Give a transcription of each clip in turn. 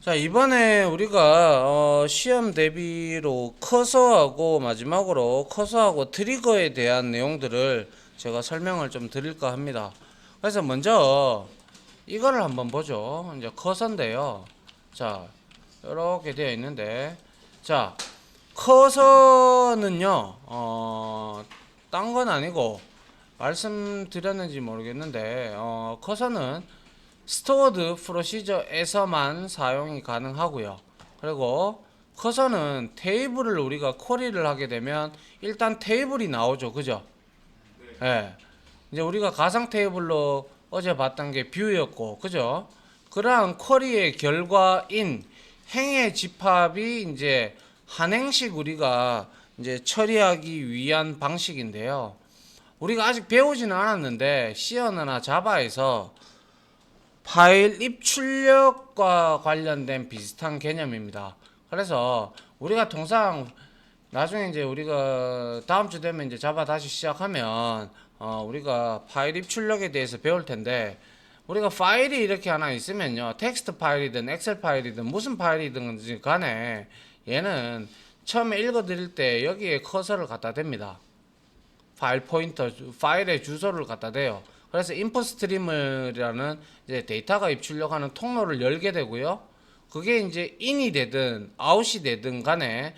자, 이번에 우리가 시험 대비로 커서하고 마지막으로 커서하고 트리거에 대한 내용들을 제가 설명을 좀 드릴까 합니다. 그래서 먼저 이거를 한번 보죠. 이제 커서인데요. 자, 이렇게 되어 있는데, 자, 커서는요, 딴 건 아니고 말씀드렸는지 모르겠는데, 커서는 스토어드 프로시저에서만 사용이 가능하고요. 그리고 커서는 테이블을 우리가 쿼리를 하게 되면 일단 테이블이 나오죠. 그죠? 예. 이제 우리가 가상 테이블로 어제 봤던 게 뷰였고, 그죠? 그러한 쿼리의 결과인 행의 집합이 이제 한 행씩 우리가 이제 처리하기 위한 방식인데요. 우리가 아직 배우지는 않았는데 C 언어나 자바에서 파일 입출력과 관련된 비슷한 개념입니다. 그래서 우리가 통상 나중에 이제 우리가 다음 주 되면 이제 자바 다시 시작하면 우리가 파일 입출력에 대해서 배울 텐데, 우리가 파일이 이렇게 하나 있으면요, 텍스트 파일이든 엑셀 파일이든 무슨 파일이든 간에 얘는 처음에 읽어드릴 때 여기에 커서를 갖다 댑니다. 파일 포인터, 파일의 주소를 갖다 대요. 그래서 인풋 스트림이라는 이제 데이터가 입출력하는 통로를 열게 되고요. 그게 이제 인이 되든 아웃이 되든 간에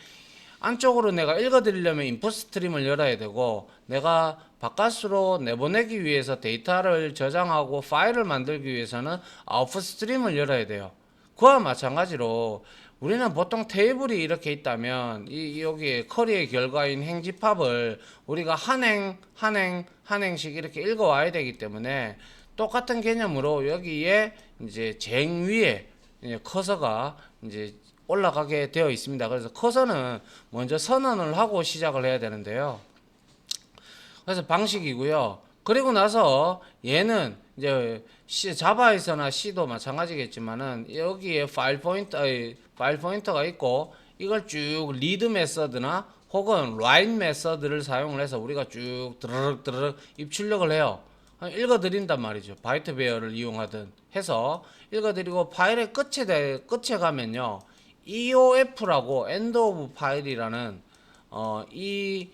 안쪽으로 내가 읽어드리려면 인풋 스트림을 열어야 되고, 내가 바깥으로 내보내기 위해서 데이터를 저장하고 파일을 만들기 위해서는 아웃풋 스트림을 열어야 돼요. 그와 마찬가지로 우리는 보통 테이블이 이렇게 있다면 여기에 커리의 결과인 행집합을 우리가 한 행씩 이렇게 읽어와야 되기 때문에 똑같은 개념으로 여기에 이제 쟁 위에 이제 커서가 이제 올라가게 되어 있습니다. 그래서 커서는 먼저 선언을 하고 시작을 해야 되는데요. 그래서 방식이고요. 그리고 나서 얘는 이제 자바에서나 C도 마찬가지겠지만은 여기에 파일 포인터가 있고, 이걸 쭉 리드 메서드나 혹은 라인 메서드를 사용을 해서 우리가 쭉 드르륵 입출력을 해요. 읽어드린단 말이죠. 바이트 베어를 이용하든 해서 읽어드리고, 파일의 끝에 가면요, EOF라고 end of file이라는 이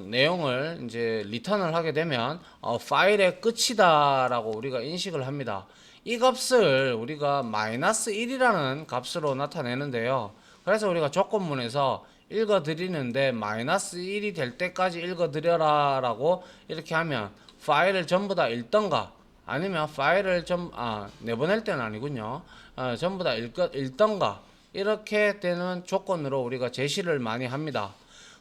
내용을 이제 리턴을 하게 되면 파일의 끝이다라고 우리가 인식을 합니다. 이 값을 우리가 -1이라는 값으로 나타내는데요. 그래서 우리가 조건문에서 읽어드리는데 -1이 될 때까지 읽어드려라 라고 이렇게 하면 파일을 전부 다 읽던가, 아니면 파일을 내보낼 때는 아니군요. 전부 다 읽던가, 이렇게 되는 조건으로 우리가 제시를 많이 합니다.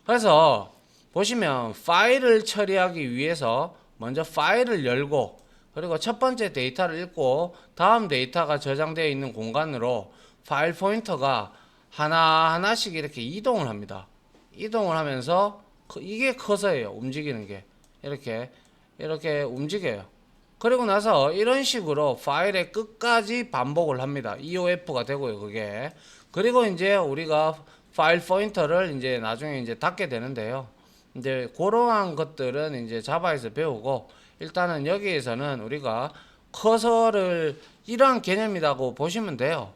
그래서 보시면 파일을 처리하기 위해서 먼저 파일을 열고, 그리고 첫 번째 데이터를 읽고 다음 데이터가 저장되어 있는 공간으로 파일 포인터가 하나하나씩 이렇게 이동을 합니다. 이동을 하면서 이게 커서예요. 움직이는 게 이렇게 움직여요. 그리고 나서 이런 식으로 파일의 끝까지 반복을 합니다. EOF가 되고요, 그게. 그리고 이제 우리가 파일 포인터를 이제 나중에 이제 닫게 되는데요. 이제 그러한 것들은 이제 자바에서 배우고, 일단은 여기에서는 우리가 커서를 이러한 개념이라고 보시면 돼요.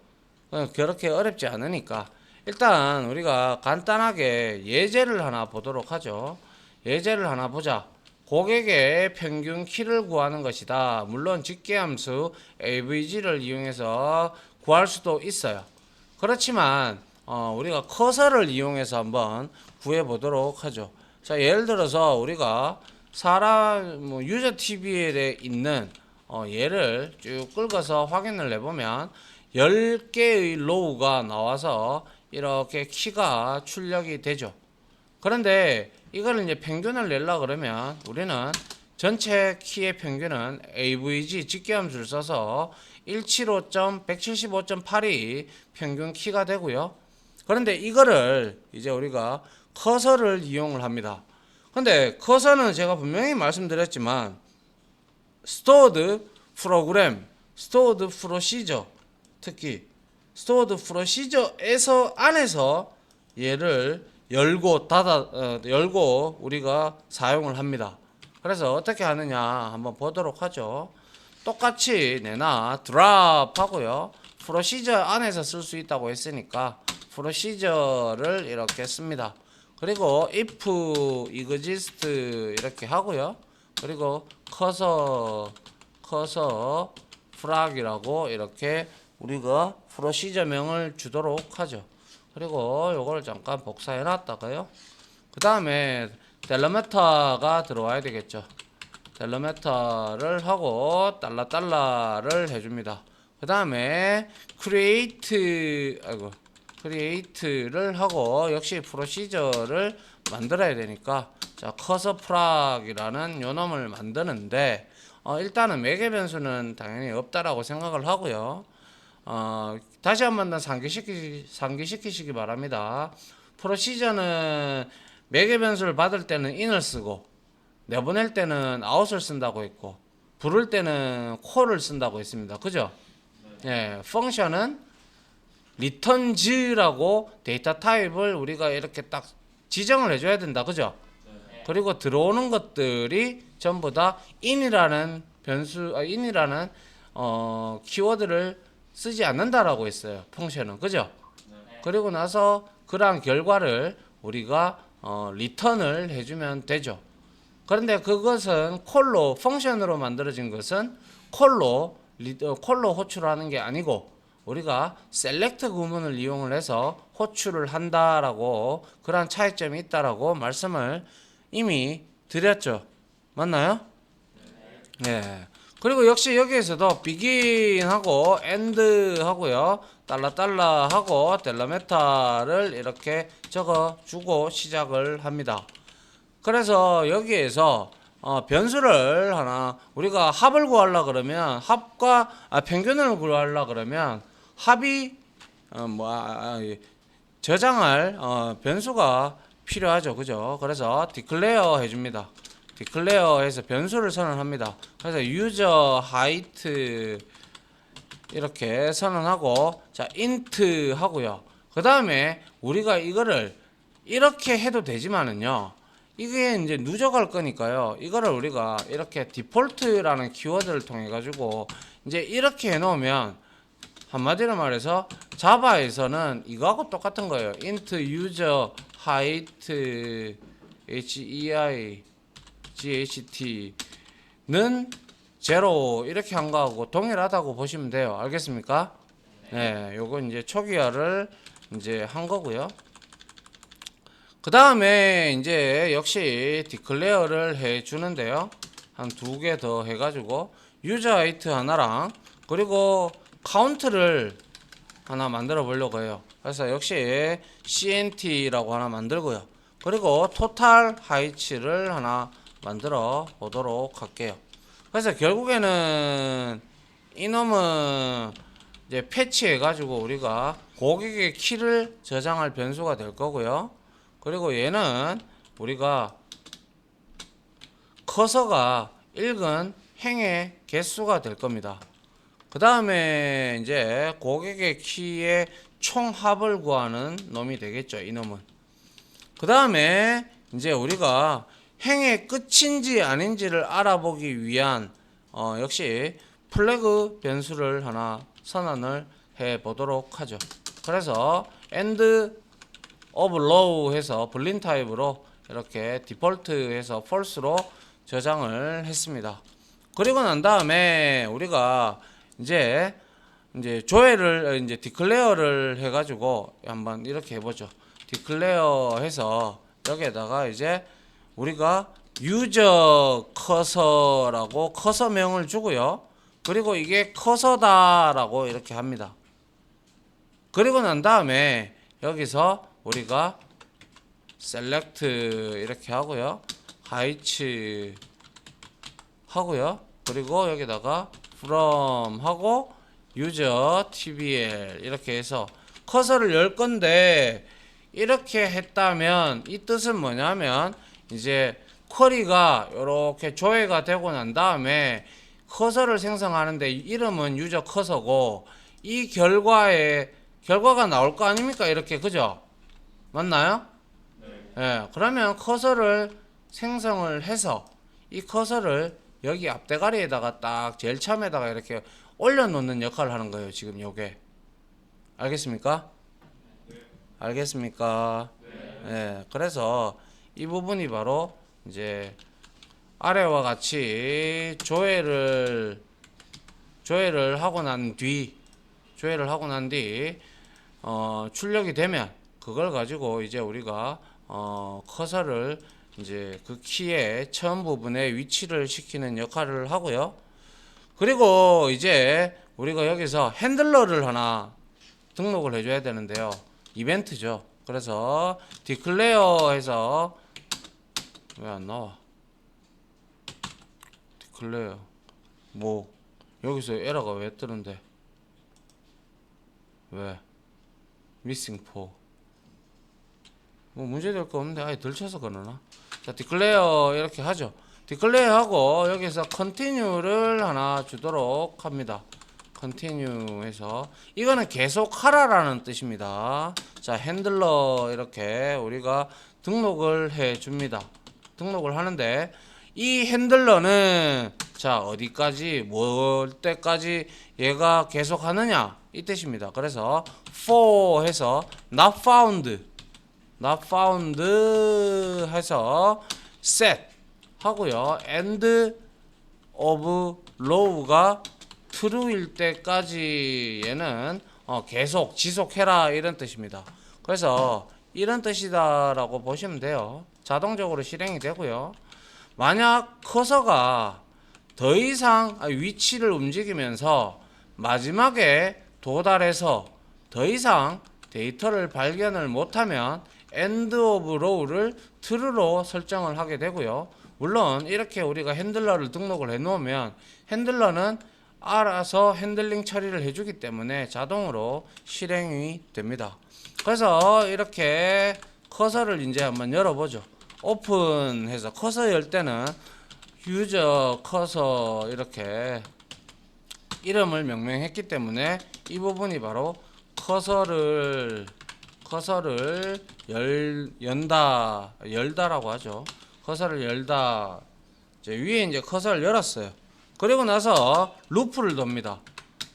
그렇게 어렵지 않으니까. 일단 우리가 간단하게 예제를 하나 보도록 하죠. 예제를 하나 보자. 고객의 평균 키를 구하는 것이다. 물론 직계함수 avg를 이용해서 구할 수도 있어요. 그렇지만 우리가 커서를 이용해서 한번 구해 보도록 하죠. 자, 예를 들어서 우리가 유저 TVL에 있는 얘를 쭉 긁어서 확인을 해보면 10개의 로우가 나와서 이렇게 키가 출력이 되죠. 그런데 이걸 이제 평균을 내려 그러면 우리는 전체 키의 평균은 avg 직계함수를 써서 175.175.8이 평균 키가 되고요. 그런데 이거를 이제 우리가 커서를 이용을 합니다. 근데 커서는 제가 분명히 말씀드렸지만 stored program, stored procedure, 특히 stored procedure에서 안에서 얘를 열고 우리가 사용을 합니다. 그래서 어떻게 하느냐 한번 보도록 하죠. 똑같이 내나 drop 하고요, 프로시저 안에서 쓸 수 있다고 했으니까 프로시저를 이렇게 씁니다. 그리고 if exist 이렇게 하고요. 그리고 커서 frag이라고 이렇게 우리가 프로시저명을 주도록 하죠. 그리고 요걸 잠깐 복사해 놨다가요. 그 다음에 델러메타가 들어와야 되겠죠. 델러메타를 하고 달러를 해줍니다. 그 다음에 create를 하고 역시 프로시저를 만들어야 되니까 자 커서 프락이라는 요 놈을 만드는데 일단은 매개 변수는 당연히 없다라고 생각을 하고요. 다시 한번 더 상기시키시기 바랍니다. 프로시저는 매개 변수를 받을 때는 in을 쓰고 내보낼 때는 out을 쓴다고 했고 부를 때는 call을 쓴다고 했습니다. 그죠? 예, 펑션은 returns라고 데이터 타입을 우리가 이렇게 딱 지정을 해줘야 된다. 그죠? 그리고 들어오는 것들이 전부 다 in이라는 키워드를 쓰지 않는다라고 했어요. 펑션은. 그죠? 그리고 나서 그러한 결과를 우리가 return을 해주면 되죠. 그런데 그것은 콜로 펑션으로 만들어진 것은 콜로 호출하는 게 아니고 우리가 select 구문을 이용을 해서 호출을 한다라고 그러한 차이점이 있다라고 말씀을 이미 드렸죠. 맞나요? 네. 그리고 역시 여기에서도 begin하고 end 하고요. 달러 하고 델러메타를 이렇게 적어 주고 시작을 합니다. 그래서 여기에서 변수를 하나 우리가 합을 구하려 그러면 평균을 구하려 그러면 합이 저장할 변수가 필요하죠. 그죠? 그래서 declare 해줍니다. declare 해서 변수를 선언합니다. 그래서 user height 이렇게 선언하고 자 int 하고요. 그 다음에 우리가 이거를 이렇게 해도 되지만은요. 이게 이제 누적할 거니까요. 이거를 우리가 이렇게 디폴트라는 키워드를 통해 가지고 이제 이렇게 해 놓으면 한마디로 말해서 자바에서는 이거하고 똑같은 거예요. int user height height는 제로 이렇게 한 거하고 동일하다고 보시면 돼요. 알겠습니까? 네, 요거 이제 초기화를 이제 한 거고요. 그 다음에 이제 역시 declare를 해 주는데요. 한 두 개 더 해가지고 user height 하나랑 그리고 count를 하나 만들어 보려고 해요. 그래서 역시 cnt라고 하나 만들고요. 그리고 total height를 하나 만들어 보도록 할게요. 그래서 결국에는 이놈은 이제 패치해 가지고 우리가 고객의 키를 저장할 변수가 될 거고요. 그리고 얘는 우리가 커서가 읽은 행의 개수가 될 겁니다. 그 다음에 이제 고객의 키의 총합을 구하는 놈이 되겠죠. 이놈은. 그 다음에 이제 우리가 행의 끝인지 아닌지를 알아보기 위한 역시 플래그 변수를 하나 선언을 해 보도록 하죠. 그래서 end of row 해서 불린 타입으로 이렇게 디폴트 해서 false로 저장을 했습니다. 그리고 난 다음에 우리가 이제 조회를 이제 declare를 해가지고 한번 이렇게 해보죠. declare 해서 여기에다가 이제 우리가 user cursor라고 커서명을 주고요. 그리고 이게 커서다라고 이렇게 합니다. 그리고 난 다음에 여기서 우리가 select 이렇게 하고요. height 하고요. 그리고 여기다가 from 하고 user tbl 이렇게 해서 커서를 열 건데 이렇게 했다면 이 뜻은 뭐냐면 이제 쿼리가 이렇게 조회가 되고 난 다음에 커서를 생성하는데 이름은 유저 커서고 이 결과가 나올 거 아닙니까? 이렇게 그죠? 맞나요? 네. 그러면 커서를 생성을 해서 이 커서를 여기 앞대가리에다가 딱 제일 처음에다가 이렇게 올려놓는 역할을 하는 거예요. 지금 요게 알겠습니까? 알겠습니까? 예, 그래서 이 부분이 바로 이제 아래와 같이 조회를 하고 난 뒤, 출력이 되면 그걸 가지고 이제 우리가 커서를 이제 그 키의 처음 부분에 위치를 시키는 역할을 하고요. 그리고 이제 우리가 여기서 핸들러를 하나 등록을 해줘야 되는데요. 이벤트죠. 그래서 declare 해서 왜 안 나와? declare 뭐 여기서 에러가 왜 뜨는데? 왜? missing 4 뭐 문제될 거 없는데 아예 덜쳐서 그러나? 자, declare 이렇게 하죠. declare 하고 여기서 continue를 하나 주도록 합니다. continue 해서 이거는 계속 하라라는 뜻입니다. 자, 핸들러 이렇게 우리가 등록을 해 줍니다. 등록을 하는데 이 핸들러는 자, 어디까지 뭘 때까지 얘가 계속 하느냐 이 뜻입니다. 그래서 for 해서 not found 해서 set 하고요. end of row가 true일 때까지 얘는 계속 지속해라 이런 뜻입니다. 그래서 이런 뜻이다라고 보시면 돼요. 자동적으로 실행이 되고요. 만약 커서가 더 이상 위치를 움직이면서 마지막에 도달해서 더 이상 데이터를 발견을 못하면 end of row를 true로 설정을 하게 되고요. 물론 이렇게 우리가 핸들러를 등록을 해 놓으면 핸들러는 알아서 핸들링 처리를 해주기 때문에 자동으로 실행이 됩니다. 그래서 이렇게 커서를 이제 한번 열어보죠. 오픈해서 커서 열 때는 유저 커서 이렇게 이름을 명명했기 때문에 이 부분이 바로 커서를 열다라고 하죠. 커서를 열다. 이제 위에 이제 커서를 열었어요. 그리고 나서 루프를 돕니다.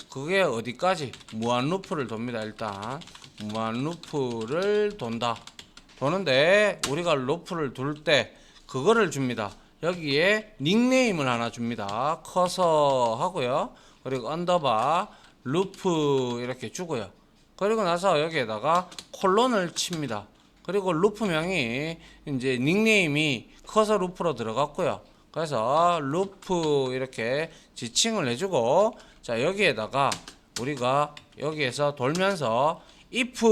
그게 어디까지? 무한 루프를 돕니다. 일단 무한 루프를 돈다. 도는데 우리가 루프를 둘 때 그거를 줍니다. 여기에 닉네임을 하나 줍니다. 커서 하고요. 그리고 언더바 루프 이렇게 주고요. 그리고 나서 여기에다가 콜론을 칩니다. 그리고 루프명이 이제 닉네임이 커서 루프로 들어갔고요. 그래서 루프 이렇게 지칭을 해주고, 자, 여기에다가 우리가 여기에서 돌면서 if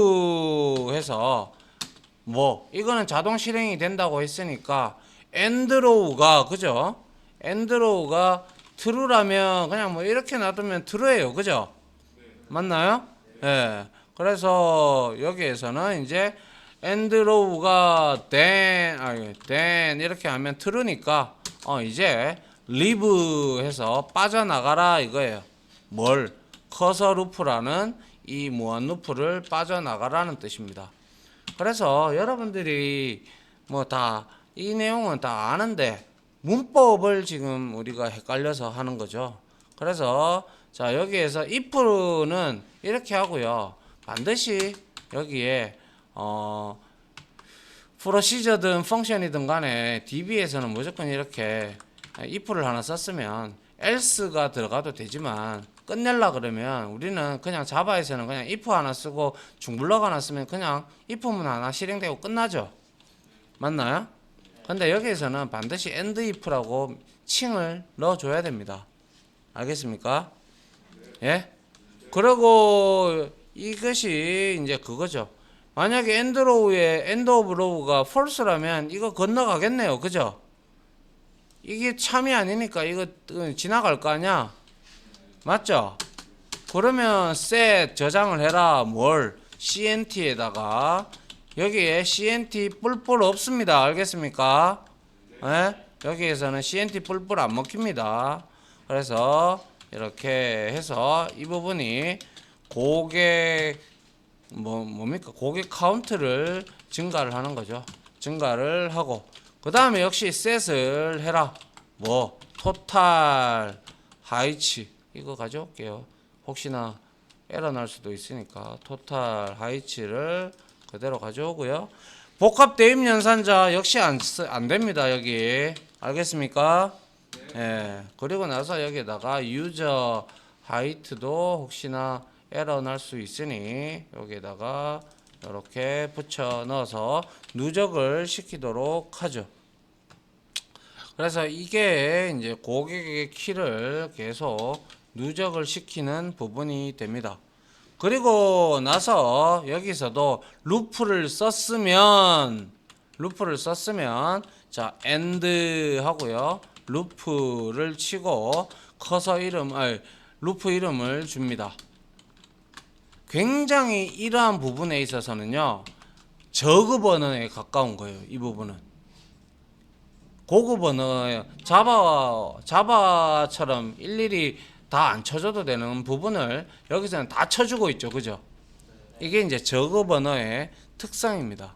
해서 뭐 이거는 자동 실행이 된다고 했으니까 엔드로우가 그죠? 엔드로우가 true라면 그냥 뭐 이렇게 놔두면 true예요. 그죠? 맞나요? 예. 네. 그래서 여기에서는 이제 엔드로우가 then 이렇게 하면 true니까 이제 leave 해서 빠져나가라 이거예요. 뭘? 커서 루프라는 이 무한 루프를 빠져나가라는 뜻입니다. 그래서 여러분들이 뭐 다 이 내용은 다 아는데 문법을 지금 우리가 헷갈려서 하는 거죠. 그래서 자, 여기에서 if는 이렇게 하고요. 반드시 여기에 프로시저든 펑션이든 간에 DB에서는 무조건 이렇게 if를 하나 썼으면 else가 들어가도 되지만 끝낼라 그러면 우리는 그냥 자바에서는 그냥 if 하나 쓰고 중블럭 하나 쓰면 그냥 if문 하나 실행되고 끝나죠. 맞나요? 근데 여기에서는 반드시 end if라고 칭을 넣어줘야 됩니다. 알겠습니까? 예? 그리고 이것이 이제 그거죠. 만약에 end of row가 false라면 이거 건너가겠네요. 그죠? 이게 참이 아니니까 이거 지나갈 거 아니야? 맞죠? 그러면 set 저장을 해라. 뭘? cnt에다가 여기에 cnt 뿔뿔 없습니다. 알겠습니까? 네? 여기에서는 cnt 뿔뿔 안 먹힙니다. 그래서 이렇게 해서 이 부분이 고객 뭡니까? 고객 카운트를 증가를 하는 거죠. 증가를 하고 그 다음에 역시 set을 해라. 토탈 하이치 이거 가져올게요. 혹시나 에러 날 수도 있으니까 토탈 하이치를 그대로 가져오고요. 복합 대입 연산자 역시 안 됩니다. 여기 알겠습니까? 예. 그리고 나서 여기다가 유저 하이트도 혹시나 에러 날 수 있으니 여기에다가 이렇게 붙여 넣어서 누적을 시키도록 하죠. 그래서 이게 이제 고객의 키를 계속 누적을 시키는 부분이 됩니다. 그리고 나서 여기서도 루프를 썼으면 자 end 하고요. 루프를 치고 커서 루프 이름을 줍니다. 굉장히 이러한 부분에 있어서는요, 저급 언어에 가까운 거예요. 이 부분은 고급 언어, 자바처럼 일일이 다 안 쳐줘도 되는 부분을 여기서는 다 쳐주고 있죠. 그죠? 이게 이제 저급 언어의 특성입니다.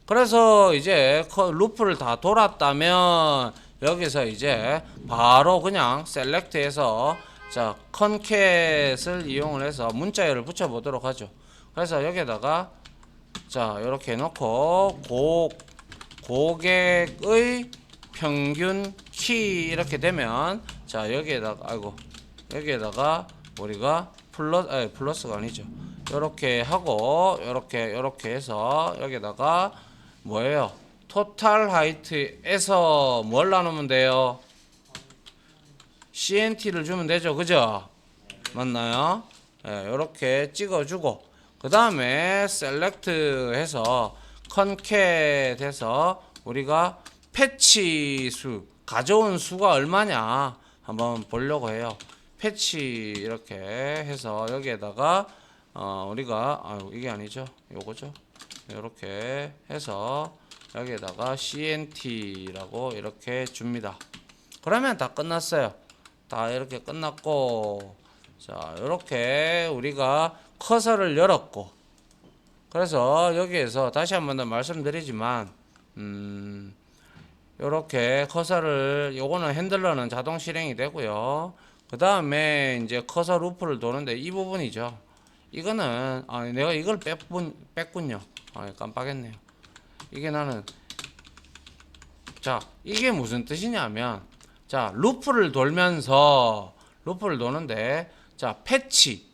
그래서 이제 루프를 다 돌았다면 여기서 이제 바로 그냥 셀렉트해서 자 컨캣을 이용을 해서 문자열을 붙여 보도록 하죠. 그래서 여기에다가 자 이렇게 해놓고 고객의 평균 키 이렇게 되면 자 여기에다가 우리가 플러스가 아니죠. 이렇게 하고 이렇게 해서 여기에다가 뭐예요? 토탈 하이트에서 뭘 나누면 돼요? CNT를 주면 되죠. 그죠? 맞나요? 이렇게 찍어주고 그 다음에 셀렉트 해서 컨캣 해서 우리가 패치 수 가져온 수가 얼마냐 한번 보려고 해요. 패치 이렇게 해서 여기에다가 우리가 이게 아니죠. 요거죠. 이렇게 해서 여기에다가 CNT라고 이렇게 줍니다. 그러면 다 끝났어요. 다 이렇게 끝났고 자 이렇게 우리가 커서를 열었고 그래서 여기에서 다시 한 번 더 말씀드리지만 이렇게 커서를 요거는 핸들러는 자동 실행이 되고요. 그 다음에 이제 커서 루프를 도는데 이 부분이죠. 이거는 내가 이걸 뺐군요. 깜빡했네요. 이게 나는 자 이게 무슨 뜻이냐면 자 루프를 도는데 자 패치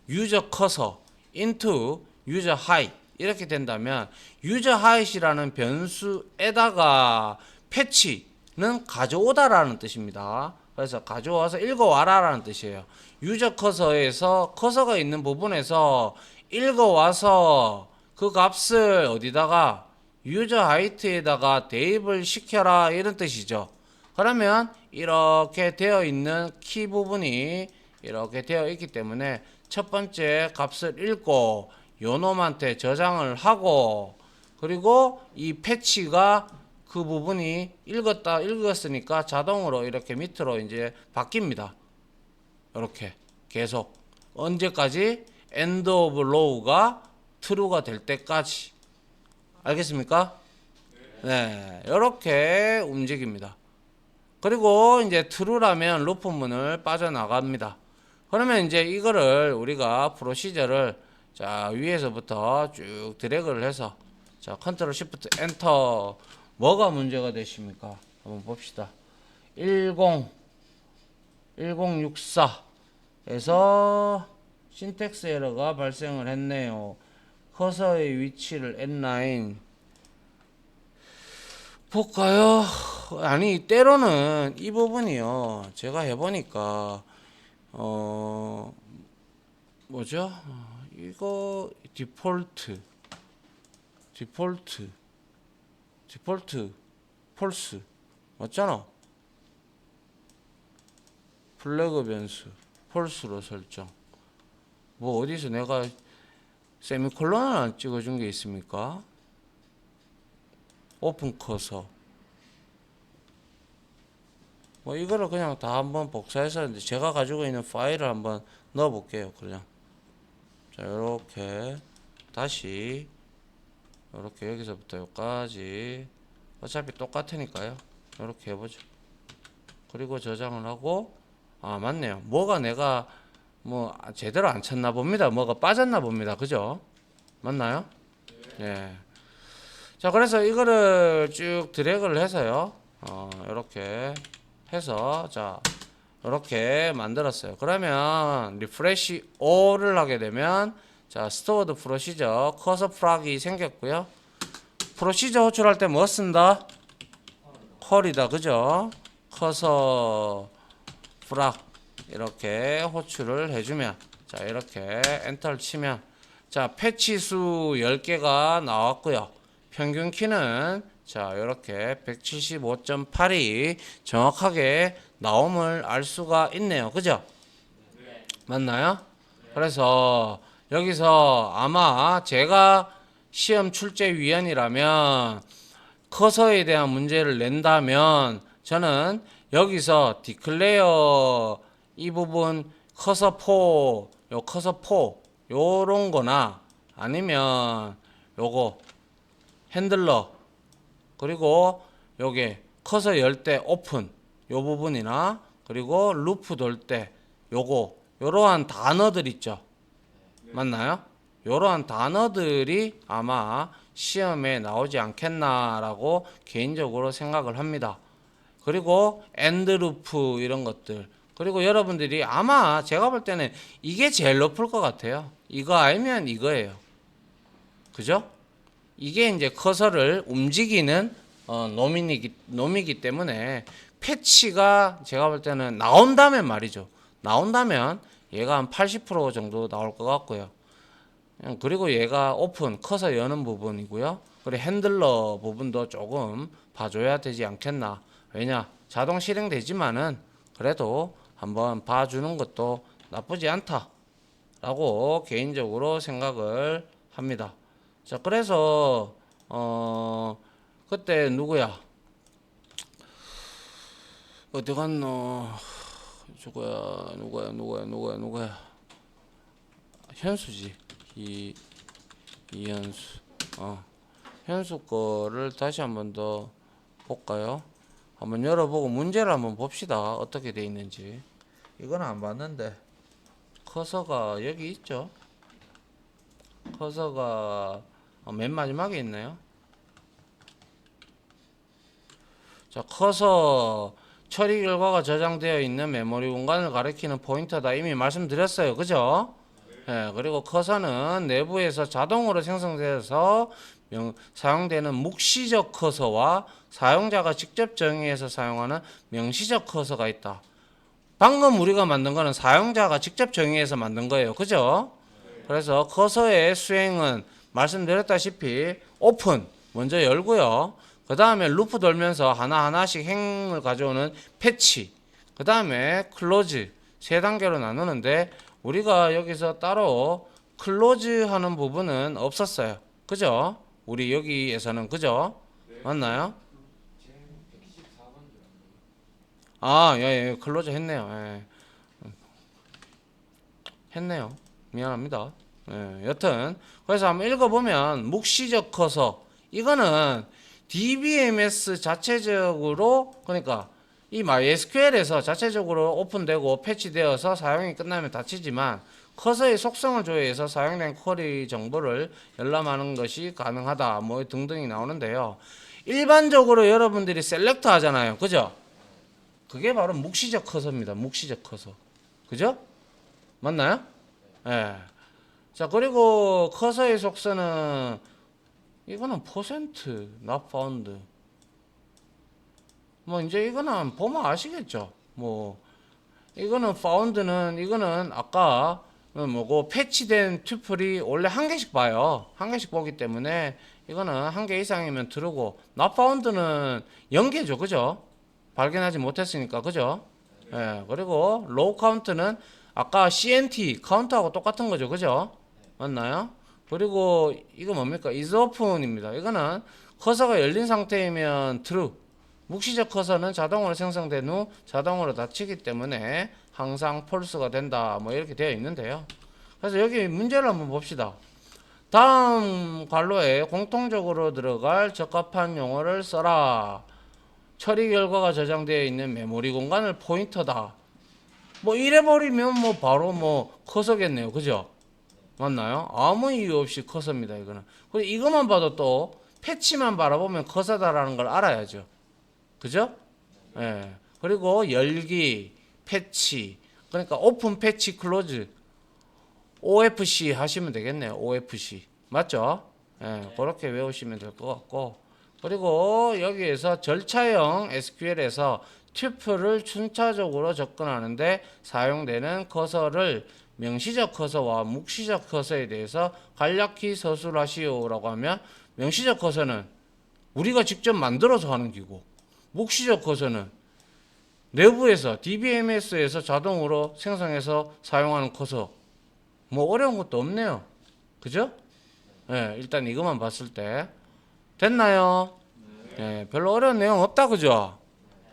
유저 커서 into 유저 하이 이렇게 된다면 유저 하이이라는 변수에다가 패치는 가져오다라는 뜻입니다. 그래서 가져와서 읽어와라라는 뜻이에요. 유저 커서에서 커서가 있는 부분에서 읽어와서 그 값을 어디다가 유저 하이트에다가 대입을 시켜라 이런 뜻이죠. 그러면 이렇게 되어 있는 키 부분이 이렇게 되어 있기 때문에 첫 번째 값을 읽고 요놈한테 저장을 하고 그리고 이 패치가 그 부분이 읽었으니까 자동으로 이렇게 밑으로 이제 바뀝니다. 이렇게 계속 언제까지 end of row가 true가 될 때까지 알겠습니까? 네, 이렇게 움직입니다. 그리고 이제 true라면 루프문을 빠져나갑니다. 그러면 이제 이거를 우리가 프로시저를 자 위에서부터 쭉 드래그를 해서 자 컨트롤 시프트 엔터 뭐가 문제가 되십니까? 한번 봅시다. 1064에서 신텍스 에러가 발생을 했네요. 커서의 위치를 N9 볼까요? 아니 때로는 이 부분이요. 제가 해보니까 뭐죠? 이거 디폴트 폴스 맞잖아. 플래그 변수 폴스로 설정. 뭐 어디서 내가 세미콜론을 안 찍어준 게 있습니까? 오픈 커서 뭐 이거를 그냥 다 한번 복사해서 제가 가지고 있는 파일을 한번 넣어 볼게요. 그냥 자 이렇게 다시 이렇게 여기서부터 여기까지 어차피 똑같으니까요. 이렇게 해보죠. 그리고 저장을 하고 맞네요. 뭐가 내가 뭐 제대로 안 쳤나 봅니다. 뭐가 빠졌나 봅니다. 그죠? 맞나요? 예. 자, 그래서 이거를 쭉 드래그를 해서요. 이렇게 해서 자, 이렇게 만들었어요. 그러면 리프레시 O를 하게 되면 자, 스토어드 프로시저 커서 프락이 생겼고요. 프로시저 호출할 때 뭐 쓴다? 컬이다. 그죠? 커서 프락 이렇게 호출을 해주면 자, 이렇게 엔터를 치면 자, 패치 수 10개가 나왔고요. 평균 키는 자, 이렇게 175.8이 정확하게 나옴을 알 수가 있네요. 그죠? 맞나요? 그래서 여기서 아마 제가 시험 출제위원이라면 커서에 대한 문제를 낸다면 저는 여기서 디클레어 이 부분 커서 요 커서 요런 거나 아니면 요거 핸들러 그리고 요게 커서 열 때 오픈 요 부분이나 그리고 루프 돌 때 요거 요러한 단어들 있죠. 맞나요? 요러한 단어들이 아마 시험에 나오지 않겠나라고 개인적으로 생각을 합니다. 그리고 엔드 루프 이런 것들 그리고 여러분들이 아마 제가 볼 때는 이게 제일 높을 것 같아요. 이거 알면 이거예요. 그죠? 이게 이제 커서를 움직이는 놈이기 때문에 패치가 제가 볼 때는 나온다면 말이죠. 나온다면 얘가 한 80% 정도 나올 것 같고요. 그리고 얘가 오픈 커서 여는 부분이고요. 그리고 핸들러 부분도 조금 봐줘야 되지 않겠나. 왜냐 자동 실행되지만은 그래도 한번 봐주는 것도 나쁘지 않다라고 개인적으로 생각을 합니다. 자, 그래서 그때 누구야? 어디 갔노? 누구야? 현수지. 이현수. 현수 거를 다시 한번 더 볼까요? 한번 열어보고 문제를 한번 봅시다. 어떻게 돼 있는지. 이건 안 봤는데 커서가 여기 있죠. 커서가 맨 마지막에 있네요. 자, 커서 처리 결과가 저장되어 있는 메모리 공간을 가리키는 포인터다. 이미 말씀드렸어요. 그죠? 예, 그리고 커서는 내부에서 자동으로 생성되어서 사용되는 묵시적 커서와 사용자가 직접 정의해서 사용하는 명시적 커서가 있다. 방금 우리가 만든 거는 사용자가 직접 정의해서 만든 거예요. 그죠? 그래서 커서의 수행은 말씀드렸다시피 오픈 먼저 열고요. 그 다음에 루프 돌면서 하나하나씩 행을 가져오는 패치 그 다음에 클로즈 세 단계로 나누는데 우리가 여기서 따로 클로즈 하는 부분은 없었어요. 그죠? 우리 여기에서는 그죠? 맞나요? 예, 클로즈 했네요. 예. 했네요. 미안합니다. 예, 여튼 그래서 한번 읽어보면 묵시적 커서 이거는 DBMS 자체적으로 그러니까 이 MySQL에서 자체적으로 오픈되고 패치되어서 사용이 끝나면 닫히지만 커서의 속성을 조회해서 사용된 쿼리 정보를 열람하는 것이 가능하다 뭐 등등이 나오는데요. 일반적으로 여러분들이 셀렉터 하잖아요. 그죠? 그게 바로 묵시적 커서입니다. 묵시적 커서. 그죠? 맞나요? 예. 자, 그리고 커서의 속성은 이거는 퍼센트 not found. 뭐 이제 이거는 보면 아시겠죠. 뭐 이거는 found는 이거는 아까 뭐고 패치된 튜플이 원래 한 개씩 봐요. 한 개씩 보기 때문에 이거는 한 개 이상이면 트루고 not found는 0개죠. 그죠? 발견하지 못했으니까. 그죠? 예. 그리고 low count는 아까 CNT 카운트하고 똑같은 거죠. 그죠? 맞나요? 그리고 이거 뭡니까? is open입니다. 이거는 커서가 열린 상태이면 true. 묵시적 커서는 자동으로 생성된 후 자동으로 닫히기 때문에 항상 false가 된다. 뭐 이렇게 되어 있는데요. 그래서 여기 문제를 한번 봅시다. 다음 관로에 공통적으로 들어갈 적합한 용어를 써라. 처리 결과가 저장되어 있는 메모리 공간을 포인터다. 뭐 이래버리면 뭐 바로 뭐 커서겠네요. 그죠? 맞나요? 아무 이유 없이 커서입니다. 이거는. 그리고 이것만 봐도 또 패치만 바라보면 커서다라는 걸 알아야죠. 그죠? 예. 그리고 열기, 패치. 그러니까 오픈 패치 클로즈. OFC 하시면 되겠네요. OFC. 맞죠? 예. 그렇게 외우시면 될 것 같고. 그리고 여기에서 절차형 SQL에서 튜플을 순차적으로 접근하는데 사용되는 커서를 명시적 커서와 묵시적 커서에 대해서 간략히 서술하시오라고 하면 명시적 커서는 우리가 직접 만들어서 하는 기고 묵시적 커서는 내부에서 DBMS에서 자동으로 생성해서 사용하는 커서 뭐 어려운 것도 없네요. 그죠? 예, 일단 이것만 봤을 때 됐나요? 예, 별로 어려운 내용 없다 그죠?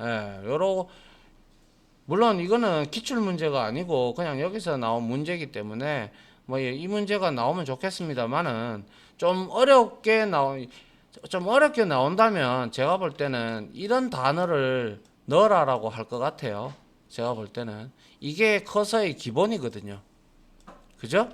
예, 요러 물론 이거는 기출 문제가 아니고 그냥 여기서 나온 문제이기 때문에 뭐 이 문제가 나오면 좋겠습니다만은 좀 어렵게 나온다면 제가 볼 때는 이런 단어를 넣어라라고 할 것 같아요. 제가 볼 때는 이게 커서의 기본이거든요. 그죠?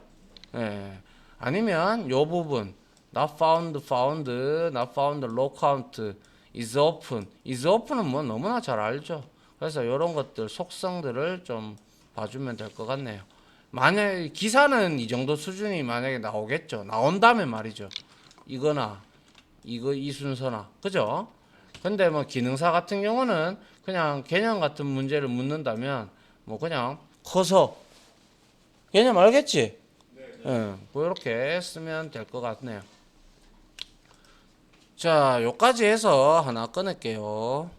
예. 아니면 요 부분 not found, found, not found, low count, is open은 뭐 너무나 잘 알죠. 그래서 이런 것들 속성들을 좀 봐주면 될 것 같네요. 만약 기사는 이 정도 수준이 만약에 나오겠죠. 나온다면 말이죠. 이거나 이거 이 순서나 그죠? 근데 뭐 기능사 같은 경우는 그냥 개념 같은 문제를 묻는다면 뭐 그냥 커서 개념 알겠지? 예, 그렇게 쓰면 될 것 같네요. 자, 요까지 해서 하나 끊을게요.